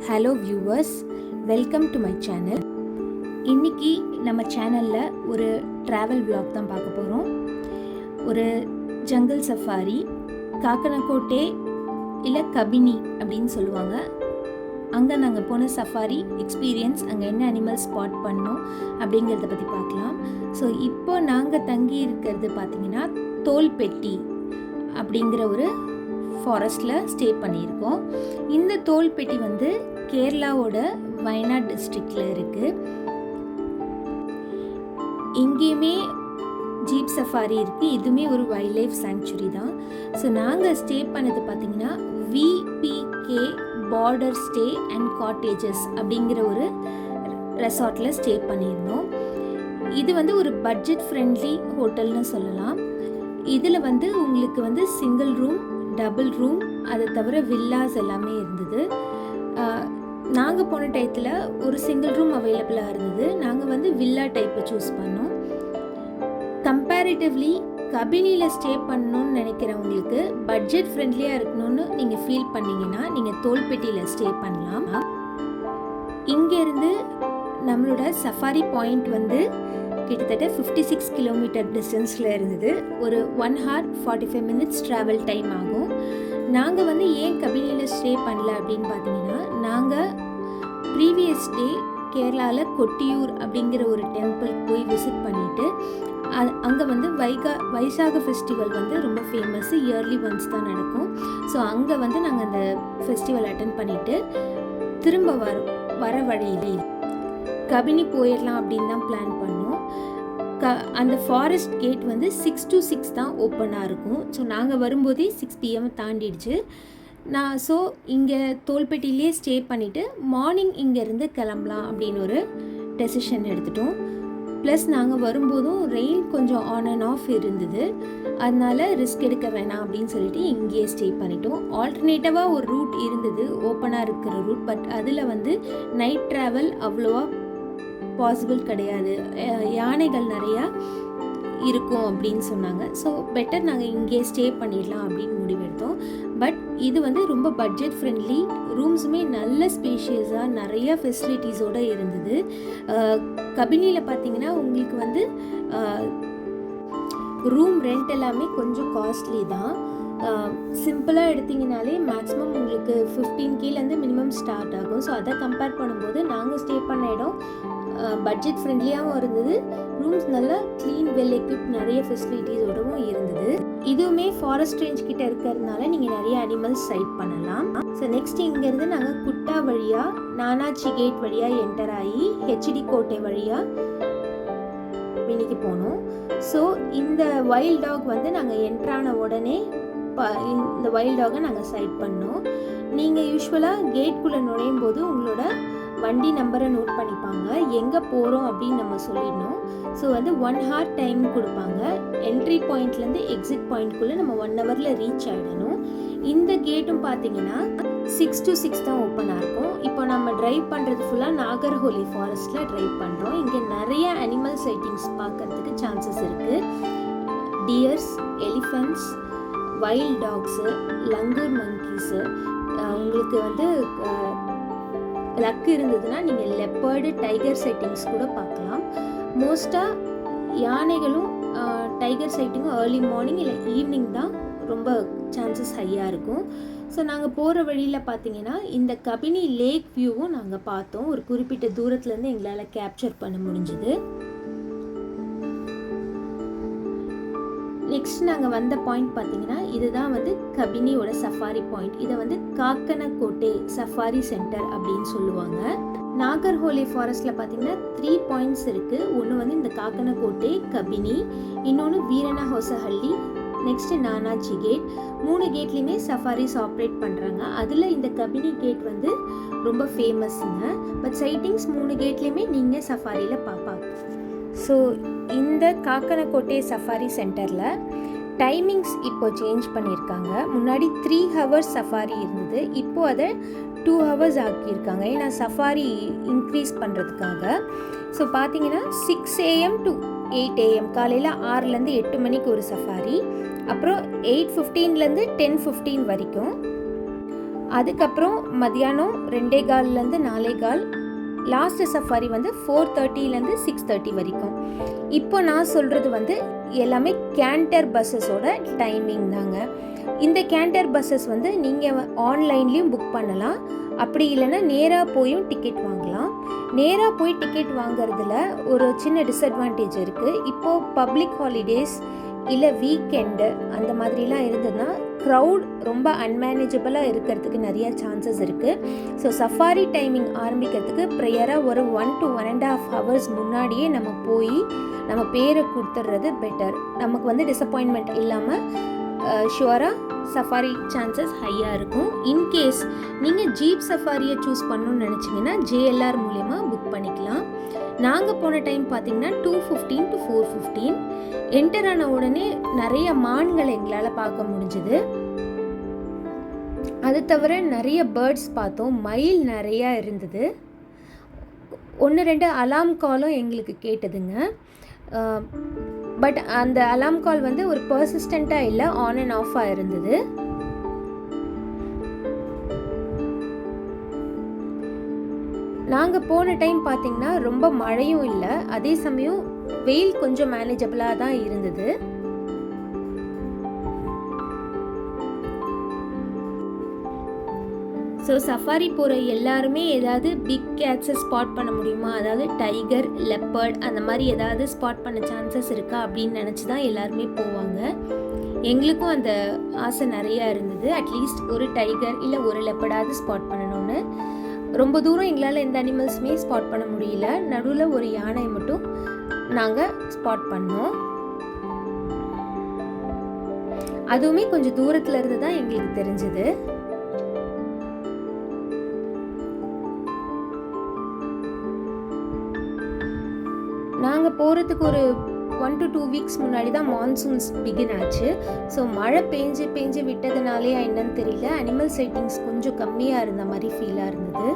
Hello viewers, welcome to my channel. இன்றைக்கி நம்ம சேனலில் ஒரு ட்ராவல் vlog தான் பார்க்க போகிறோம். ஒரு ஜங்கிள் சஃபாரி, காக்கனக்கோட்டே இல்லை கபினி அப்படின்னு சொல்லுவாங்க. அங்கே நாங்கள் போன சஃபாரி எக்ஸ்பீரியன்ஸ், அங்கே என்ன அனிமல்ஸ் ஸ்பாட் பண்ணோம் அப்படிங்கிறத பற்றி பார்க்கலாம். ஸோ இப்போ நாங்கள் தங்கி இருக்கிறது பார்த்திங்கன்னா தோல்பெட்டி அப்படிங்கிற ஒரு ஃபாரஸ்ட்டில் ஸ்டே பண்ணியிருக்கோம். இந்த தோல்பெட்டி வந்து கேரளாவோட வயநாடு டிஸ்ட்ரிக்டில் இருக்குது. இங்கேயுமே ஜீப் சஃபாரி இருக்குது. இதுவுமே ஒரு வைல்ட் லைஃப் சாங்சுரி தான். ஸோ நாங்கள் ஸ்டே பண்ணது பார்த்திங்கன்னா VPK border stay and cottages அப்படிங்கிற ஒரு ரெசார்ட்டில் ஸ்டே பண்ணியிருந்தோம். இது வந்து ஒரு பட்ஜெட் ஃப்ரெண்ட்லி ஹோட்டல்னு சொல்லலாம். இதில் வந்து உங்களுக்கு வந்து சிங்கிள் ரூம், டபுள் ரூம், அதை தவிர வில்லாஸ் எல்லாமே இருந்தது. நாங்கள் போன டயத்தில் ஒரு சிங்கிள் ரூம் அவைலபிளாக இருந்தது. நாங்கள் வந்து வில்லா டைப்பை சூஸ் பண்ணோம். கம்பேரிட்டிவ்லி கபினியில் ஸ்டே பண்ணணும்னு நினைக்கிறவங்களுக்கு பட்ஜெட் ஃப்ரெண்ட்லியாக இருக்கணும்னு நீங்கள் ஃபீல் பண்ணிங்கன்னா நீங்கள் தோல்பெட்டியில் ஸ்டே பண்ணலாம். இங்கேருந்து நம்மளோட சஃபாரி பாயிண்ட் வந்து கிட்டத்தட்ட 56 கிலோமீட்டர் டிஸ்டன்ஸில் இருந்தது. ஒரு 1 hour 45 minutes ட்ராவல் டைம் ஆகும். நாங்கள் வந்து ஏன் கபினியில் ஸ்டே பண்ணல அப்படின்னு பார்த்தீங்கன்னா, நாங்கள் ப்ரீவியஸ் டே கேரளாவில் கொட்டியூர் அப்படிங்கிற ஒரு டெம்பிளுக்கு போய் விசிட் பண்ணிவிட்டு அங்கே வந்து வைசாக ஃபெஸ்டிவல் வந்து ரொம்ப ஃபேமஸ்ஸு, இயர்லி ஒன்ஸ் தான் நடக்கும். ஸோ அங்கே வந்து நாங்கள் அந்த ஃபெஸ்டிவல் அட்டன் பண்ணிவிட்டு திரும்ப வர வழியிலே கபினி போயிடலாம் அப்படின்னு தான் பிளான் பண்ணோம். அந்த ஃபாரஸ்ட் கேட் வந்து 6 to 6 தான் ஓப்பனாக இருக்கும். ஸோ நாங்கள் வரும்போதே 6 PM தாண்டிடுச்சு. ஸோ இங்கே தோல்பெட்டிலே ஸ்டே பண்ணிவிட்டு மார்னிங் இங்கேருந்து கிளம்பலாம் அப்படின்னு ஒரு டெசிஷன் எடுத்துட்டோம். ப்ளஸ் நாங்கள் வரும்போதும் ரெயின் கொஞ்சம் ஆன் அண்ட் ஆஃப் இருந்தது. அதனால் ரிஸ்க் எடுக்க வேணாம் அப்படின்னு சொல்லிட்டு இங்கேயே ஸ்டே பண்ணிட்டோம். ஆல்டர்னேட்டிவாக ஒரு ரூட் இருந்தது, ஓப்பனாக இருக்கிற ரூட். பட் அதில் வந்து நைட் ட்ராவல் அவ்வளோவா பாசிபிள் கிடையாது, யானைகள் நிறையா இருக்கும் அப்படின்னு சொன்னாங்க. ஸோ பெட்டர் நாங்கள் இங்கே ஸ்டே பண்ணிடலாம் அப்படின்னு முடிவெடுத்தோம். பட் இது வந்து ரொம்ப பட்ஜெட் ஃப்ரெண்ட்லி, ரூம்ஸுமே நல்ல ஸ்பேஷியஸாக நிறைய ஃபெசிலிட்டிஸோடு இருந்தது. கபினியில் பார்த்தீங்கன்னா உங்களுக்கு வந்து ரூம் ரெண்ட் எல்லாமே கொஞ்சம் காஸ்ட்லி தான். சிம்பிளாக எடுத்திங்கனாலே மேக்ஸிமம் உங்களுக்கு 15Kலேருந்து மினிமம் ஸ்டார்ட் ஆகும். ஸோ அதை கம்பேர் பண்ணும்போது நாங்கள் ஸ்டே பண்ண இடம் பட்ஜெட் ஃப்ரெண்ட்லியாகவும் இருந்தது. ரூம்ஸ் நல்லா க்ளீன், வெல் எக்யூப்ட், நிறைய ஃபெசிலிட்டிஸோடவும் இருந்தது. இதுவுமே ஃபாரஸ்ட் ரேஞ்ச் கிட்ட இருக்கிறதுனால நீங்கள் நிறைய அனிமல்ஸ் சைட் பண்ணலாம். ஸோ நெக்ஸ்ட் இங்கேருந்து நாங்கள் குட்டா வழியாக நானாச்சி கேட் வழியாக என்டர் ஆகி ஹெச்டி கோட்டை வழியாக இன்னைக்கு போனோம். ஸோ இந்த வைல்ட் டாக் வந்து நாங்கள் என்ட்ரான உடனே இந்த வைல்ட் டாகை நாங்கள் சைட் பண்ணோம். நீங்கள் யூஸ்வலாக கேட்குள்ளே நுழையும் போது உங்களோட வண்டி நம்பரை நோட் பண்ணிப்பாங்க, எங்கே போகிறோம் அப்படின்னு நம்ம சொல்லிடணும். ஸோ வந்து 1 hour டைம் கொடுப்பாங்க. என்ட்ரி பாயிண்ட்லேருந்து எக்ஸிட் பாயிண்ட்குள்ளே நம்ம 1 hourல ரீச் ஆகிடணும். இந்த கேட்டும் பார்த்தீங்கன்னா 6 to 6 தான் ஓப்பனாக இருக்கும். இப்போ நம்ம ட்ரைவ் பண்ணுறது ஃபுல்லாக நாகர்ஹோலி ஃபாரஸ்ட்டில் ட்ரைவ் பண்ணுறோம். இங்கே நிறைய அனிமல் சைட்டிங்ஸ் பார்க்குறதுக்கு சான்சஸ் இருக்குது. Deers, elephants, wild dogs, langur monkeys, உங்களுக்கு வந்து லக் இருந்ததுன்னா நீங்கள் லெப்பர்டு, டைகர் சைட்டிங்ஸ் கூட பார்க்கலாம். மோஸ்ட்டாக யானைகளும் டைகர் சைட்டிங்கும் ஏர்லி மார்னிங் இல்லை ஈவினிங் தான் ரொம்ப சான்சஸ் ஹையாக இருக்கும். ஸோ நாங்கள் போகிற வழியில் பார்த்தீங்கன்னா இந்த கபினி லேக் வியூவும் நாங்கள் பார்த்தோம். ஒரு குறிப்பிட்ட தூரத்துலேருந்து எங்களால் கேப்சர் பண்ண முடிஞ்சுது. நெக்ஸ்ட் நாங்கள் வந்த பாயிண்ட் பார்த்தீங்கன்னா இதுதான் வந்து கபினியோட சஃபாரி பாயிண்ட். இதை வந்து காக்கனக்கோட்டே சஃபாரி சென்டர் அப்படின்னு சொல்லுவாங்க. நாகர்ஹோலி ஃபாரஸ்ட்டில் பார்த்தீங்கன்னா 3 பாயிண்ட்ஸ் இருக்குது. ஒன்று வந்து இந்த காக்கனக்கோட்டே, கபினி, இன்னொன்று வீரனஹொசஹள்ளி, நெக்ஸ்ட்டு நானாச்சி கேட். 3 கேட்லேயுமே சஃபாரிஸ் ஆப்ரேட் பண்ணுறாங்க. அதில் இந்த கபினி கேட் வந்து ரொம்ப ஃபேமஸ்ங்க. பட் சைட்டிங்ஸ் 3 கேட்லேயுமே நீங்கள் சஃபாரியில் பார்ப்பாங்க. ஸோ இந்த காக்கனக்கோட்டே சஃபாரி சென்டரில் டைமிங்ஸ் இப்போ சேஞ்ச் பண்ணியிருக்காங்க. முன்னாடி 3 hours சஃபாரி இருந்தது, இப்போது அதை 2 hours ஆக்கியிருக்காங்க. ஏன்னா சஃபாரி இன்க்ரீஸ் பண்ணுறதுக்காக. ஸோ பார்த்தீங்கன்னா 6 AM to 8 AM, காலையில் 6லேருந்து 8 மணிக்கு ஒரு சஃபாரி, அப்புறம் 8:15லேருந்து 10:15 வரைக்கும், அதுக்கப்புறம் மதியானம் 2:15லேருந்து 4:15. லாஸ்ட்டு சஃபாரி வந்து 4:30லேருந்து 6:30 வரைக்கும். இப்போ நான் சொல்கிறது வந்து எல்லாமே கேண்டர் பஸ்ஸஸோட டைமிங் தாங்க. இந்த கேண்டர் பஸ்ஸஸ் வந்து நீங்கள் ஆன்லைன்லேயும் புக் பண்ணலாம், அப்படி இல்லைன்னா நேராக போயும் டிக்கெட் வாங்கலாம். நேராக போய் டிக்கெட் வாங்குறதுல ஒரு சின்ன டிஸ்அட்வான்டேஜ் இருக்குது. இப்போது பப்ளிக் ஹாலிடேஸ் இல்லை வீக்கெண்டு அந்த மாதிரிலாம் இருந்ததுன்னா க்ரௌட் ரொம்ப அன்மேனேஜபிளாக இருக்கிறதுக்கு நிறையா சான்சஸ் இருக்குது. ஸோ சஃபாரி டைமிங் ஆரம்பிக்கிறதுக்கு ப்ரேயராக ஒரு 1 to 1.5 hours முன்னாடியே நம்ம போய் நம்ம பேரை கொடுத்துட்றது பெட்டர். நமக்கு வந்து டிசப்பாயின்மெண்ட் இல்லாமல் ஷுவராக சஃபாரி சான்சஸ் ஹையாக இருக்கும். இன்கேஸ் நீங்கள் ஜீப் சஃபாரியை சூஸ் பண்ணணும்னு நினச்சிங்கன்னா JLR மூலயமா புக் பண்ணிக்கலாம். நாங்கள் போன டைம் பார்த்திங்கன்னா 2:15 to 4:15. என்டர் ஆன உடனே நிறைய மான்களை எங்களால் பார்க்க முடிஞ்சுது. அது தவிர நிறைய பேர்ட்ஸ் பார்த்தோம், மயில் நிறையா இருந்தது. 1-2 அலாம் காலும் எங்களுக்கு கேட்டதுங்க. பட் அந்த அலாம் கால் வந்து ஒரு பர்சிஸ்டண்ட்டாக இல்லை, ஆன் அண்ட் ஆஃபாக இருந்தது. நாங்கள் போன டைம் பார்த்திங்கன்னா ரொம்ப மழையும் இல்லை, அதே சமயம் வெயில் கொஞ்சம் மேனேஜபிளாக தான் இருந்தது. ஸோ சஃபாரி போகிற எல்லாருமே ஏதாவது பிக் கேட்ஸை ஸ்பாட் பண்ண முடியுமா, அதாவது டைகர், லெப்பர்ட் அந்த மாதிரி ஏதாவது ஸ்பாட் பண்ண சான்சஸ் இருக்கா அப்படின்னு நினச்சி தான் எல்லாருமே போவாங்க. எங்களுக்கும் அந்த ஆசை நிறையா இருந்தது, அட்லீஸ்ட் ஒரு டைகர் இல்லை ஒரு லெப்பர்டாவது ஸ்பாட் பண்ணணும்னு. ரொம்ப தூரம் எங்களால் எந்த அனிமல்ஸுமே ஸ்பாட் பண்ண முடியல. நடுவில் ஒரு யானை மட்டும் நாங்கள் ஸ்பாட் பண்ணோம். அதுவுமே கொஞ்சம் தூரத்தில் இருந்து தான் எங்களுக்கு தெரிஞ்சது. நாங்கள் போகிறதுக்கு ஒரு 1 to 2 weeks முன்னாடி தான் மான்சூன்ஸ் பிகின் ஆச்சு. ஸோ மழை பெஞ்சு விட்டதுனாலே என்னன்னு தெரியல, அனிமல் சைட்டிங்ஸ் கொஞ்சம் கம்மியாக இருந்த மாதிரி ஃபீலாக இருந்தது.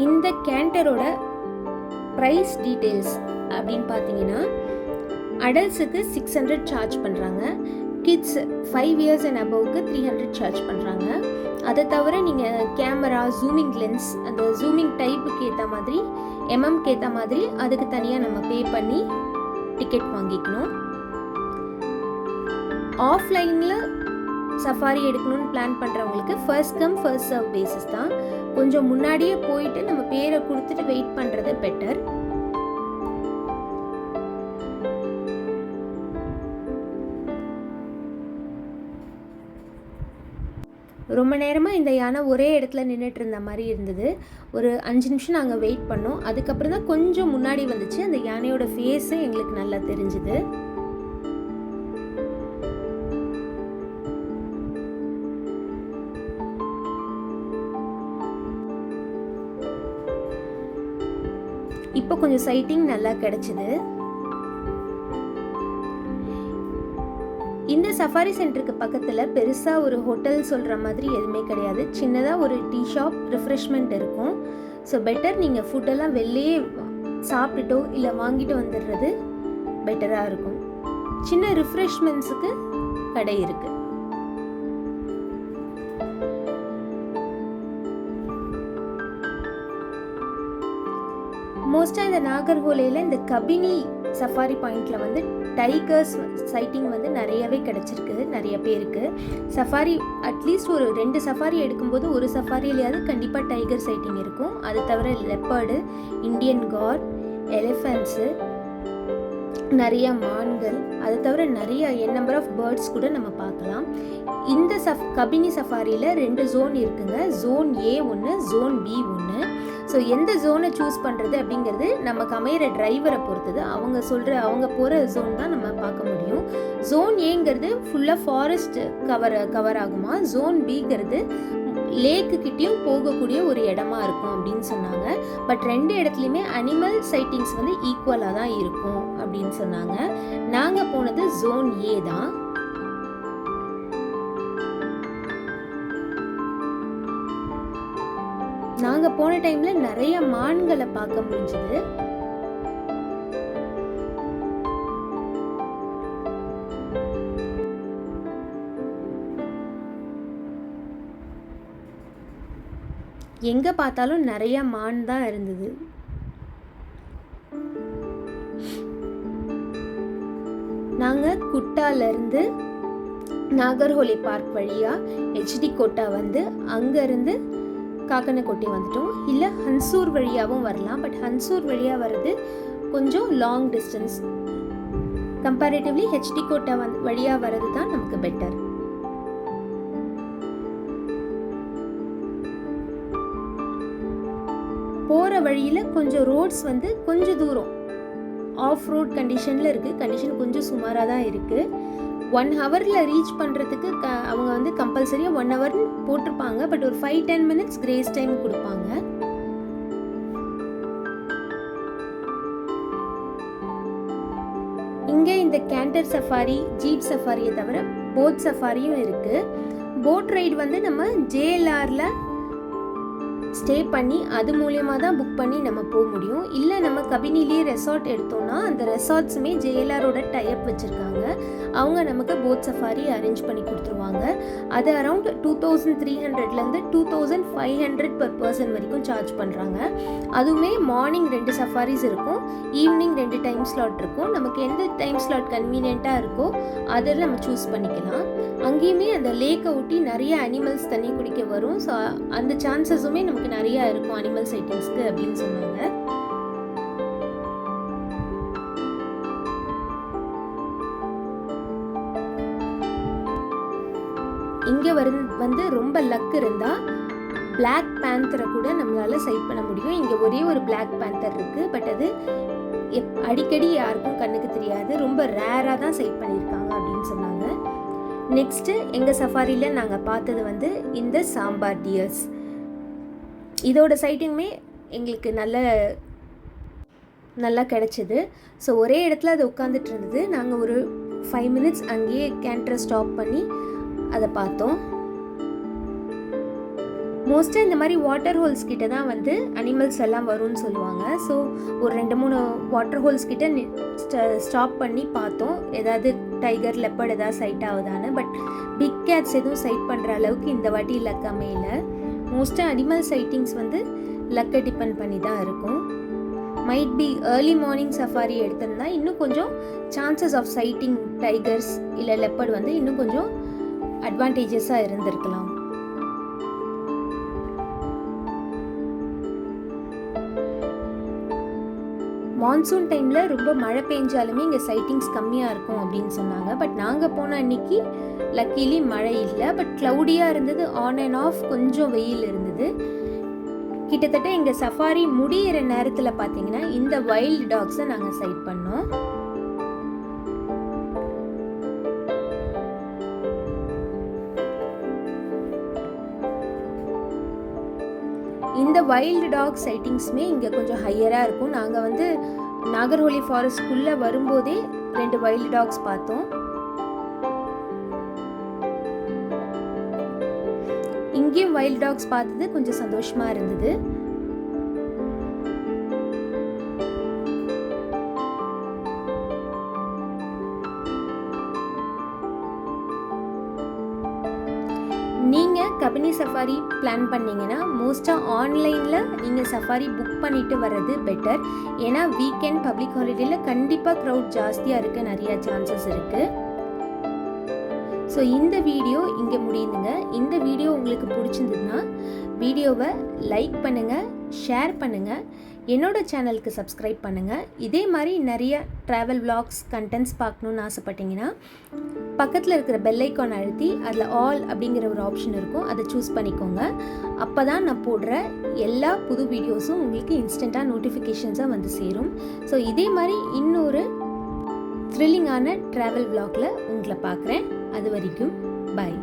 இந்த கேண்டரோட ப்ரைஸ் டீட்டெயில்ஸ் அப்படின்னு பார்த்தீங்கன்னா, அடல்ட்ஸுக்கு 600 சார்ஜ் பண்ணுறாங்க, கிட்ஸ் 5 years and above-க்கு 300 சார்ஜ் பண்ணுறாங்க. அதை தவிர நீங்கள் கேமரா, ஜூமிங் லென்ஸ், அந்த ஜூமிங் டைப்புக்கு ஏற்ற மாதிரி, எம்எம்க்கு ஏற்ற மாதிரி அதுக்கு தனியாக நம்ம பே பண்ணி டிக்கெட் வாங்கிக்கணும். ஆஃப்லைனில் சஃபாரி எடுக்கணும்னு பிளான் பண்ணுறவங்களுக்கு first come first serve basis தான். கொஞ்சம் முன்னாடியே போயிட்டு நம்ம பேரை கொடுத்துட்டு வெயிட் பண்ணுறது பெட்டர். ரொம்ப நேரமாக இந்த யானை ஒரே இடத்துல நின்றுட்டு இருந்த மாதிரி இருந்தது. ஒரு 5 நிமிஷம் நாங்கள் வெயிட் பண்ணோம். அதுக்கப்புறம் தான் கொஞ்சம் முன்னாடி வந்துச்சு. அந்த யானையோட ஃபேஸு எங்களுக்கு நல்லா தெரிஞ்சுது. இப்போ கொஞ்சம் சைட்டிங் நல்லா கிடைச்சிது. இந்த சஃபாரி சென்டருக்கு பக்கத்தில் பெருசாக ஒரு ஹோட்டல் சொல்கிற மாதிரி எதுவுமே கிடையாது. சின்னதாக ஒரு டீ ஷாப், ரிஃப்ரெஷ்மெண்ட் இருக்கும். ஸோ பெட்டர் நீங்கள் ஃபுட்டெல்லாம் வெளியே சாப்பிட்டுட்டோ இல்லை வாங்கிட்டு வந்துடுறது பெட்டராக இருக்கும். சின்ன ரிஃப்ரெஷ்மெண்ட்ஸுக்கு கடை இருக்குது. மோஸ்ட்டாக இந்த நாகர்கோயிலில் இந்த கபினி சஃபாரி பாயிண்டில் வந்து டைகர்ஸ் சைட்டிங் வந்து நிறையவே கிடச்சிருக்கு நிறைய பேருக்கு. சஃபாரி அட்லீஸ்ட் ஒரு 2 சஃபாரி எடுக்கும்போது ஒரு சஃபாரியிலையாவது கண்டிப்பாக டைகர் சைட்டிங் இருக்கும். அது தவிர லெப்பர்டு, இண்டியன் கார், எலிஃபென்ட்ஸு, நிறைய மான்கள், அது தவிர நிறைய நம்பர் ஆஃப் பேர்ட்ஸ் கூட நம்ம பார்க்கலாம். இந்த கபினி சஃபாரியில் 2 ஜோன் இருக்குங்க. ஜோன் A ஒன்று, ஜோன் B ஒன்று. ஸோ எந்த ஜோனை சூஸ் பண்ணுறது அப்படிங்கிறது நமக்கு அமையிற டிரைவரை பொறுத்தது. அவங்க போகிற ஜோன் தான் நம்ம பார்க்க முடியும். ஜோன் ஏங்கிறது ஃபுல்லாக ஃபாரஸ்ட் கவர் ஆகுமா, ஜோன் பிங்கிறது லேக்குக்கிட்டேயும் போகக்கூடிய ஒரு இடமா இருக்கும் அப்படின்னு சொன்னாங்க. பட் 2 இடத்துலையுமே அனிமல் சைட்டிங்ஸ் வந்து ஈக்குவலாக தான் இருக்கும் அப்படின்னு சொன்னாங்க. நாங்கள் போனது ஜோன் A தான். நாங்கள் போன டைமில் நிறைய மான்களை பார்க்க முடிஞ்சது. எங்கே பார்த்தாலும் நிறைய மான் தான் இருந்தது. நாங்கள் குட்டாலேருந்து நாகர்ஹோலி பார்க் வழியாக ஹெச்டி கோட்டா வந்து அங்கேருந்து காக்கனக்கோட்டை வந்துட்டோம். இல்லை ஹன்சூர் வழியாகவும் வரலாம். பட் ஹன்சூர் வழியாக வர்றது கொஞ்சம் long distance. Comparatively HD Kote வழியாக வர்றது தான் நமக்கு பெட்டர். போகிற வழியில் கொஞ்சம் ரோட்ஸ் வந்து கொஞ்சம் தூரம் ஆஃப் ரோட் கண்டிஷனில் இருக்குது. கண்டிஷன் கொஞ்சம் சுமாராக தான் இருக்குது. 1 ஹவரில் ரீச் பண்ணுறதுக்கு அவங்க வந்து கம்பல்சரியாக 1 ஹவர் போட்டிருப்பாங்க. பட் ஒரு 5-10 மினிட்ஸ் கிரேஸ் டைம் கொடுப்பாங்க. இங்கே இந்த கேண்டர் சஃபாரி, ஜீப் சஃபாரியை தவிர போட் சஃபாரியும் இருக்குது. போட் ரைடு வந்து நம்ம ஜேஎல்ஆரில் ஸ்டே பண்ணி அது மூலியமாக தான் புக் பண்ணி நம்ம போக முடியும். இல்லை நம்ம கபினிலேயே ரெசார்ட் எடுத்தோம்னா அந்த ரெசார்ட்ஸுமே ஜேஎல்ஆரோட டைப் வச்சுருக்காங்க. அவங்க நமக்கு போட் சஃபாரி அரேஞ்ச் பண்ணி கொடுத்துருவாங்க. அது அரவுண்ட் 2300லேருந்து 2500 பர் பர்சன் வரைக்கும் சார்ஜ் பண்ணுறாங்க. அதுவுமே மார்னிங் 2 சஃபாரிஸ் இருக்கும், ஈவினிங் 2 டைம் ஸ்லாட் இருக்கும். நமக்கு எந்த டைம் ஸ்லாட் கன்வீனியண்ட்டாக இருக்கோ அதில் நம்ம சூஸ் பண்ணிக்கலாம். அங்கேயுமே அந்த லேக்கை ஒட்டி நிறைய அனிமல்ஸ் தண்ணி குடிக்க வரும். ஸோ அந்த சான்சஸுமே நமக்கு நிறையா இருக்கும் அனிமல் சைட்டிங்ஸ்க்கு அப்படின்னு சொன்னாங்க. இங்கே வந்து ரொம்ப லக் இருந்தால் பிளாக் பேந்தரை கூட நம்மளால் சைட் பண்ண முடியும். இங்கே ஒரே ஒரு பிளாக் பேந்தர் இருக்குது. பட் அது அடிக்கடி யாருக்கும் கண்ணுக்கு தெரியாது. ரொம்ப ரேராக தான் சைட் பண்ணியிருக்காங்க அப்படின்னு சொன்னாங்க. நெக்ஸ்ட்டு எங்கள் சஃபாரியில் நாங்கள் பார்த்தது வந்து இந்த சாம்பார் டியர்ஸ். இதோட சைட்டிங்குமே எங்களுக்கு நல்லா கிடச்சிது. ஸோ ஒரே இடத்துல அது உட்காந்துட்டு இருந்தது. நாங்கள் ஒரு 5 மினிட்ஸ் அங்கேயே கேண்டரை ஸ்டாப் பண்ணி அதை பார்த்தோம். மோஸ்ட்டாக இந்த மாதிரி வாட்டர் ஹோல்ஸ் கிட்ட தான் வந்து அனிமல்ஸ் எல்லாம் வரும்னு சொல்லுவாங்க. ஸோ ஒரு 2-3 வாட்டர் ஹோல்ஸ் கிட்ட ஸ்டாப் பண்ணி பார்த்தோம், ஏதாவது டைகர், லெப்பர்ட் ஏதாவது சைட் ஆகுதான்னு. பட் பிக் கேட்ஸ் எதுவும் சைட் பண்ணுற அளவுக்கு இந்த வாட்டி லக் அமையல. மோஸ்ட்டாக அனிமல் சைட்டிங்ஸ் வந்து லக்கை டிபெண்ட் பண்ணி தான் இருக்கும். Might be early morning safari எடுத்திருந்தா இன்னும் கொஞ்சம் சான்சஸ் ஆஃப் சைட்டிங் டைகர்ஸ் இல்லை லெப்பர்ட் வந்து இன்னும் கொஞ்சம் அட்வான்டேஜஸாக இருந்திருக்கலாம். மான்சூன் டைமில் ரொம்ப மழை பெஞ்சாலுமே இங்கே சைட்டிங்ஸ் கம்மியாக இருக்கும் அப்படின்னு சொன்னாங்க. பட் நாங்கள் போன அன்னைக்கு லக்கிலி மழை இல்லை. பட் க்ளவுடியாக இருந்தது, ஆன் அண்ட் ஆஃப் கொஞ்சம் வெயில் இருந்தது. கிட்டத்தட்ட எங்கள் சஃபாரி முடிகிற நேரத்தில் பார்த்தீங்கன்னா இந்த வைல்டு டாக்ஸை நாங்கள் சைட் பண்ணோம். இந்த வைல்டு டாக் சைட்டிங்ஸுமே இங்கே கொஞ்சம் ஹையராக இருக்கும். நாங்கள் வந்து நாகர்ஹோலி ஃபாரஸ்ட்குள்ளே வரும்போதே 2 வைல்டு டாக்ஸ் பார்த்தோம். இங்கேயும் வைல்டு டாக்ஸ் பார்த்தது கொஞ்சம் சந்தோஷமாக இருந்தது. நீங்கள் கபினி சஃபாரி பிளான் பண்ணிங்கன்னா மோஸ்ட்டாக ஆன்லைனில் நீங்கள் சஃபாரி புக் பண்ணிவிட்டு வர்றது பெட்டர். ஏன்னா வீக்கெண்ட் பப்ளிக் ஹாலிடேயில் கண்டிப்பாக க்ரௌட் ஜாஸ்தியாக இருக்க நிறைய சான்சஸ் இருக்குது. ஸோ இந்த வீடியோ இங்கே முடியுதுங்க. இந்த வீடியோ உங்களுக்கு பிடிச்சிருந்ததுன்னா வீடியோவை லைக் பண்ணுங்கள், ஷேர் பண்ணுங்கள், என்னோட சேனலுக்கு சப்ஸ்கிரைப் பண்ணுங்கள். இதே மாதிரி நிறைய ட்ராவல் vlogs கண்டென்ட்ஸ் பார்க்கணுன்னு ஆசைப்பட்டீங்கன்னா பக்கத்தில் இருக்கிற பெல் ஐக்கான் அழுத்தி அதில் ஆல் அப்படிங்கிற ஒரு ஆப்ஷன் இருக்கும், அதை சூஸ் பண்ணிக்கோங்க. அப்போ தான் நான் போடுற எல்லா புது வீடியோஸும் உங்களுக்கு இன்ஸ்டண்ட்டாக நோட்டிஃபிகேஷன்ஸாக வந்து சேரும். ஸோ இதே மாதிரி இன்னொரு த்ரில்லிங்கான ட்ராவல் vlogல உங்களை பார்க்குறேன். அது வரைக்கும் பாய்.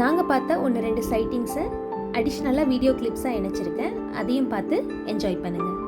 நாங்கள் பார்த்த 1-2 சைட்டிங்ஸை அடிஷ்னலாக வீடியோ கிளிப்ஸாக இணைச்சிருக்கேன். அதையும் பார்த்து என்ஜாய் பண்ணுங்கள்.